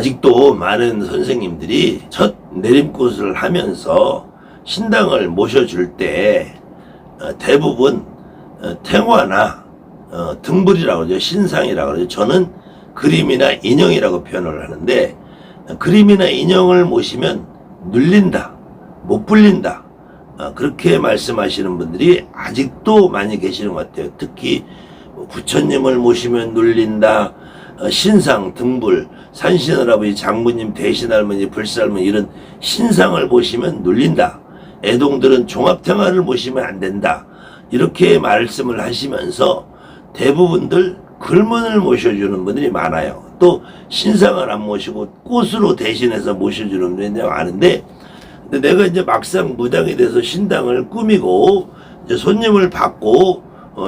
아직도 많은 선생님들이 첫 내림굿을 하면서 신당을 모셔줄 때 대부분 탱화나 등불이라고 그러죠. 신상이라고 그러죠. 저는 그림이나 인형이라고 표현을 하는데, 그림이나 인형을 모시면 눌린다, 못 불린다, 그렇게 말씀하시는 분들이 아직도 많이 계시는 것 같아요. 특히 부처님을 모시면 눌린다, 신상, 등불, 산신할아버지, 장모님, 대신할머니, 불살머니 이런 신상을 모시면 눌린다, 애동들은 종합탱화를 모시면 안 된다, 이렇게 말씀을 하시면서 대부분들 글문을 모셔주는 분들이 많아요. 또 신상을 안 모시고 꽃으로 대신해서 모셔주는 분들이 많은데, 근데 내가 이제 막상 무당이 돼서 신당을 꾸미고 이제 손님을 받고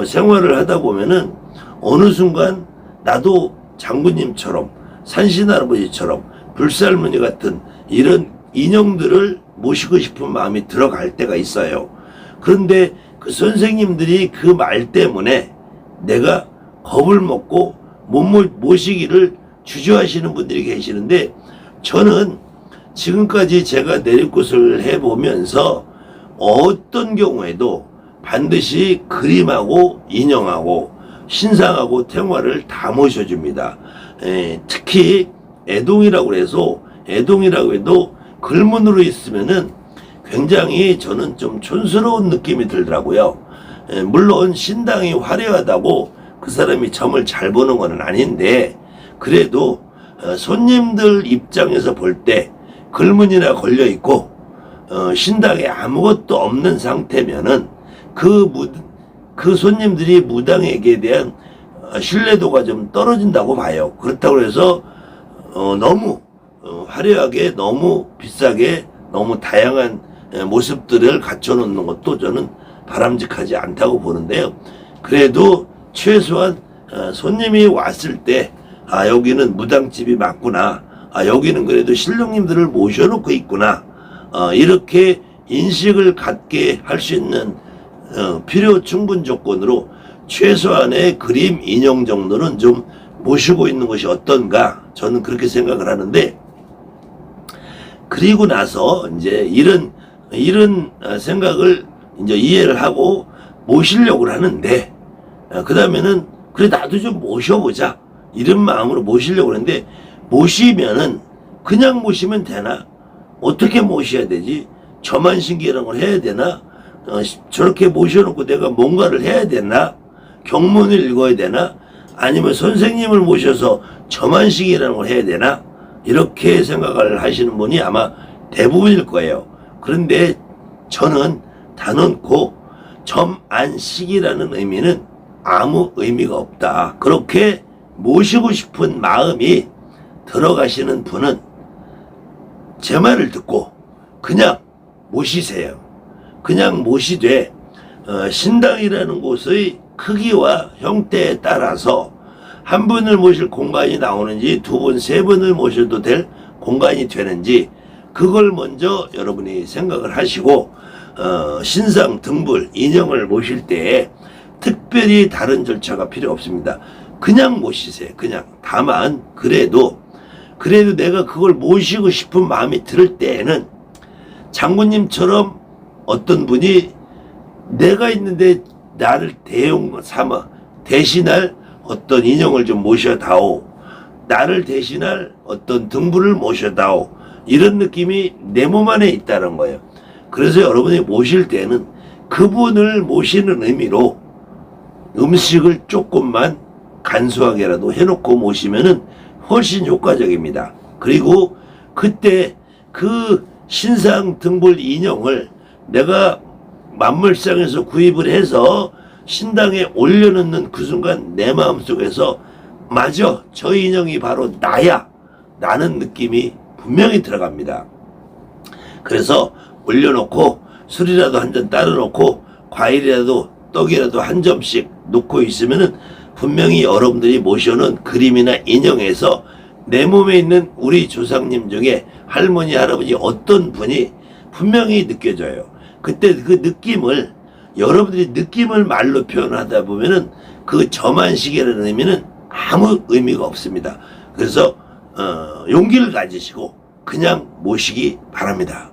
생활을 하다 보면은 어느 순간 나도 장군님처럼 산신할아버지처럼 불살머니 같은 이런 인형들을 모시고 싶은 마음이 들어갈 때가 있어요. 그런데 그 선생님들이 그 말 때문에 내가 겁을 먹고 못 모시기를 주저하시는 분들이 계시는데, 저는 지금까지 제가 내리굿을 해보면서 어떤 경우에도 반드시 그림하고 인형하고 신상하고 탱화를 다 모셔줍니다. 특히 애동이라고 해서, 애동이라고 해도 글문으로 있으면은 굉장히 저는 좀 촌스러운 느낌이 들더라고요. 물론 신당이 화려하다고 그 사람이 점을 잘 보는 건 아닌데, 그래도 손님들 입장에서 볼 때 글문이나 걸려 있고 신당에 아무것도 없는 상태면은 그 손님들이 무당에게 대한 신뢰도가 좀 떨어진다고 봐요. 그렇다고 해서 너무 화려하게, 너무 비싸게, 너무 다양한 모습들을 갖춰놓는 것도 저는 바람직하지 않다고 보는데요. 그래도 최소한 손님이 왔을 때 여기는 무당집이 맞구나, 여기는 그래도 신령님들을 모셔놓고 있구나, 이렇게 인식을 갖게 할 수 있는 필요 충분 조건으로 최소한의 그림, 인형 정도는 좀 모시고 있는 것이 어떤가, 저는 그렇게 생각을 하는데, 그리고 나서 이제 이런 생각을 이제 이해를 하고 모시려고 하는데, 그 다음에는 그래 나도 좀 모셔보자 이런 마음으로 모시려고 하는데, 모시면은 그냥 모시면 되나? 어떻게 모셔야 되지? 저만신기라는 걸 해야 되나? 저렇게 모셔놓고 내가 뭔가를 해야 되나? 경문을 읽어야 되나? 아니면 선생님을 모셔서 저만신기라는 걸 해야 되나? 이렇게 생각을 하시는 분이 아마 대부분일 거예요. 그런데 저는 단언코 점안식이라는 의미는 아무 의미가 없다. 그렇게 모시고 싶은 마음이 들어가시는 분은 제 말을 듣고 그냥 모시세요. 그냥 모시되 신당이라는 곳의 크기와 형태에 따라서 한 분을 모실 공간이 나오는지 두 분, 세 분을 모셔도 될 공간이 되는지 그걸 먼저 여러분이 생각을 하시고, 신상, 등불, 인형을 모실 때에 특별히 다른 절차가 필요 없습니다. 그냥 모시세요. 그냥. 다만 그래도 내가 그걸 모시고 싶은 마음이 들 때에는 장군님처럼 어떤 분이 내가 있는데 나를 대용 삼아 대신할 어떤 인형을 좀 모셔다오, 나를 대신할 어떤 등불을 모셔다오, 이런 느낌이 내 몸 안에 있다는 거예요. 그래서 여러분이 모실 때는 그분을 모시는 의미로 음식을 조금만 간소하게라도 해놓고 모시면은 훨씬 효과적입니다. 그리고 그때 그 신상, 등불, 인형을 내가 만물상에서 구입을 해서 신당에 올려놓는 그 순간 내 마음속에서 맞아, 저 인형이 바로 나야 라는 느낌이 분명히 들어갑니다. 그래서 올려놓고 술이라도 한 잔 따라 놓고 과일이라도 떡이라도 한 점씩 놓고 있으면은 분명히 여러분들이 모셔놓은 그림이나 인형에서 내 몸에 있는 우리 조상님 중에 할머니, 할아버지 어떤 분이 분명히 느껴져요. 그때 그 느낌을, 여러분들이 느낌을 말로 표현하다 보면은 그 저만식이라는 의미는 아무 의미가 없습니다. 그래서 용기를 가지시고 그냥 모시기 바랍니다.